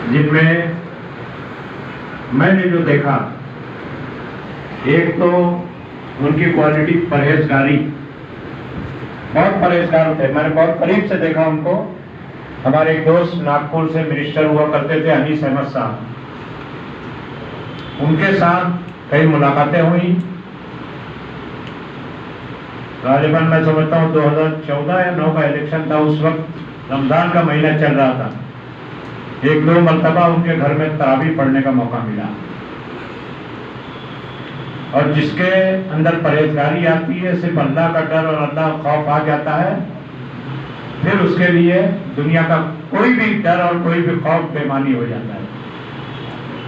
जिनमें मैंने जो देखा, एक तो उनकी क्वालिटी परहेजगारी, बहुत परहेजगार थे। मैंने बहुत करीब से देखा उनको। हमारे एक दोस्त नागपुर से मिनिस्टर हुआ करते थे, अनीस अहमद साहब, उनके साथ कई मुलाकातें हुई। गालिबन मैं समझता हूँ 2014 या 9 का इलेक्शन था, उस वक्त रमजान का महीना चल रहा था। 1-2 मरतबा उनके घर में तरावी पढ़ने का मौका मिला। और जिसके अंदर परहेजगारी आती है, सिर्फ अल्लाह का डर और अल्लाह का खौफ आ जाता है, फिर उसके लिए दुनिया का कोई भी डर और कोई भी खौफ बेमानी हो जाता है।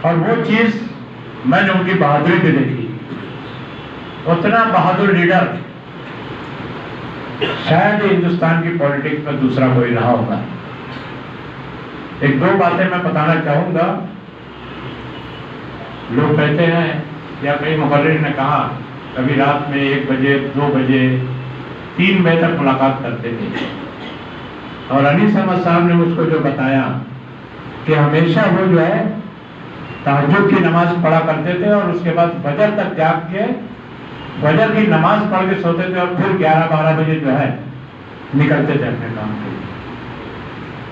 और वो चीज मैंने उनकी बहादुरी पे देखी। उतना बहादुर लीडर शायद हिंदुस्तान की पॉलिटिक्स में दूसरा कोई रहा होगा। 1-2 बातें मैं बताना चाहूंगा। लोग कहते हैं, या कई मुखर्रिर ने कहा, कभी रात में 1 बजे, 2 बजे, 3 बजे तक मुलाकात करते थे। और अनीस अहमद साहब ने मुझको जो बताया कि हमेशा वो जो है तहज्जुद की नमाज पढ़ा करते थे और उसके बाद फजर तक जाग के फजर की नमाज पढ़ के सोते थे और फिर 11-12 बजे जो है निकलते थे अपने काम के लिए।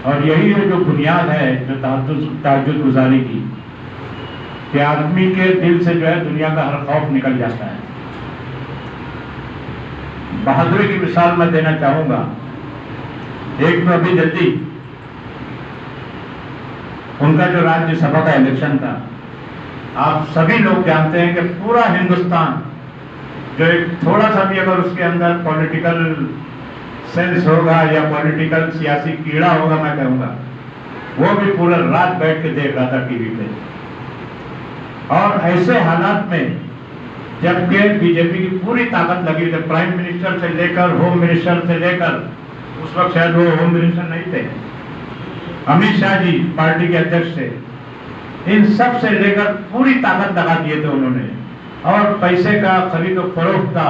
और यही है जो बुनियाद है जो तहज्जुद गुजारी की, कि आदमी के दिल से जो है दुनिया का हर खौफ निकल जाता है। बहादुरी की मिसाल मैं देना चाहूंगा। एक तो अभी जल्दी उनका जो राज्यसभा का इलेक्शन था, आप सभी लोग जानते हैं कि पूरा हिंदुस्तान जो एक थोड़ा सा भी अगर उसके अंदर पॉलिटिकल सेंस होगा या पॉलिटिकल सियासी कीड़ा होगा, मैं कहूंगा, वो भी पूरा रात बैठ के देख रहा था टीवी पे। और ऐसे हालात में जबकि बीजेपी की पूरी ताकत लगी थी, प्राइम मिनिस्टर से लेकर होम मिनिस्टर से लेकर, उस वक्त शायद वो होम मिनिस्टर नहीं थे, अमित शाह जी पार्टी के अध्यक्ष थे, इन सब से लेकर पूरी ताकत लगा दिए थे उन्होंने। और पैसे का खरीद और फरोख्त का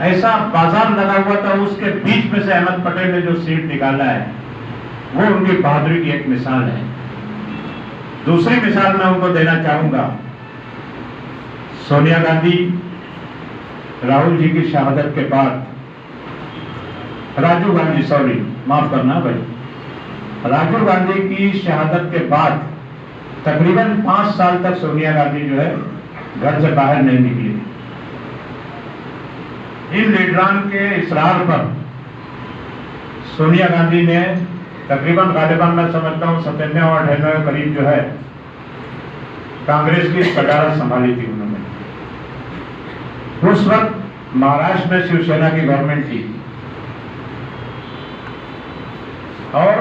ऐसा बाजार लगा हुआ था, उसके बीच में से अहमद पटेल ने जो सीट निकाला है, वो उनकी बहादुरी की एक मिसाल है। दूसरी मिसाल मैं उनको देना चाहूंगा, सोनिया गांधी राहुल जी की शहादत के बाद, राजीव गांधी, सॉरी माफ करना भाई, राजीव गांधी की शहादत के बाद तकरीबन 5 साल तक सोनिया गांधी जो है घर से बाहर नहीं निकली। इन लीडरान के इसरार पर सोनिया गांधी ने तकरीबन गालिबन मैं समझता हूँ 97 और 98 करीब जो है कांग्रेस की सदारत संभाली थी उन्होंने। उस वक्त महाराष्ट्र में शिवसेना की गवर्नमेंट थी और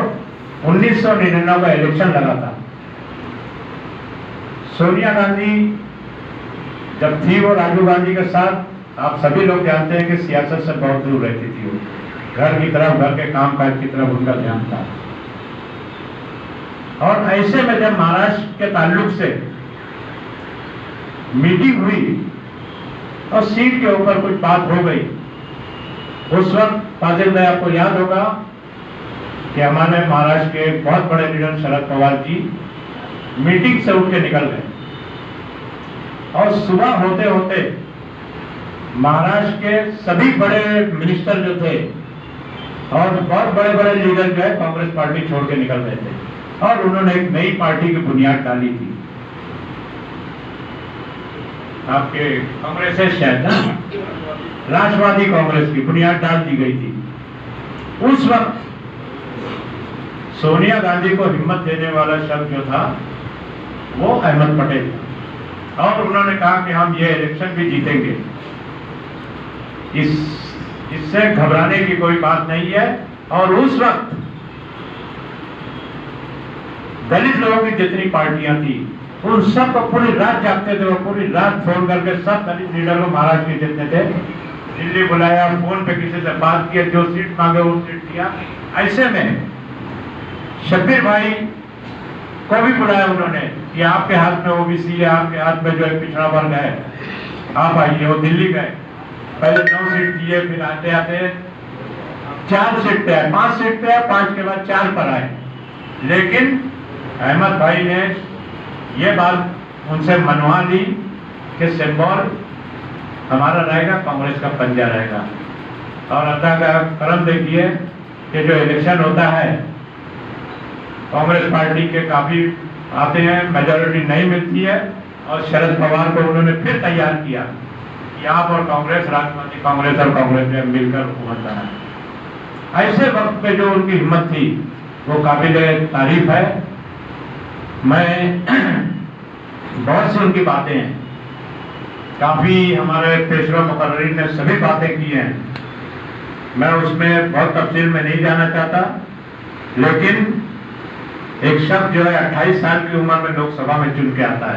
1999 का इलेक्शन लगा था। सोनिया गांधी जब थी वो राजीव गांधी के साथ, आप सभी लोग जानते हैं कि सियासत से बहुत दूर रहती थी वो, घर की तरफ, घर के काम काज की तरफ उनका ध्यान था। और ऐसे में जब महाराष्ट्र के ताल्लुक से मीटिंग हुई और सीट के ऊपर कुछ बात हो गई, उस वक्त फाजिल भाई आपको याद होगा कि हमारे महाराष्ट्र के बहुत बड़े लीडर शरद पवार जी मीटिंग से उठ के निकल गए और सुबह होते होते महाराष्ट्र के सभी बड़े मिनिस्टर जो थे और बहुत बड़े बड़े लीडर जो है कांग्रेस पार्टी छोड़ के निकल गए थे और उन्होंने एक नई पार्टी की बुनियाद डाली थी। आपके कांग्रेस है शायद ना, राष्ट्रवादी कांग्रेस की बुनियाद डाल दी गई थी। उस वक्त सोनिया गांधी को हिम्मत देने वाला शख्स जो था वो अहमद पटेल था और उन्होंने कहा कि हम ये इलेक्शन भी जीतेंगे, इससे घबराने की कोई बात नहीं है। और उस वक्त दलित लोगों की जितनी पार्टियां थी उन सब को पूरी रात जागते थे, वो पूरी रात फोन करके सब दलित लीडर को महाराष्ट्र के जितने थे दिल्ली बुलाया, फोन पे किसी से बात किया, जो सीट मांगे वो सीट दिया। ऐसे में शब्बीर भाई को भी बुलाया उन्होंने कि आपके हाथ में ओबीसी है, आपके हाथ में जो है पिछड़ा वर्ग है, आप आइए। वो दिल्ली गए, पहले 9 सीट दिए, फिर आते आते 4 सीट पे आए, 5 सीट पे आए, 5 के बाद 4 पर आए। लेकिन अहमद भाई ने ये बात उनसे मनवा ली कि सिंबल हमारा रहेगा, कांग्रेस का पंजा रहेगा। और अल्लाह का करम देखिए कि जो इलेक्शन होता है कांग्रेस पार्टी के काफी आते हैं, मेजोरिटी नहीं मिलती है, और शरद पवार को उन्होंने फिर तैयार किया कि आप और कांग्रेस, राष्ट्रवादी कांग्रेस और कांग्रेस ने मिलकर हुकूमत बनाए। ऐसे वक्त पे जो उनकी हिम्मत थी वो काबिल तारीफ है। मैं बहुत सी उनकी बातें हैं, काफी हमारे पेशवा मुकर्रिरीन ने सभी बातें की हैं, मैं उसमें बहुत तफसील में नहीं जाना चाहता। लेकिन एक शख्स जो है 28 साल की उम्र में लोकसभा में चुन के आता है,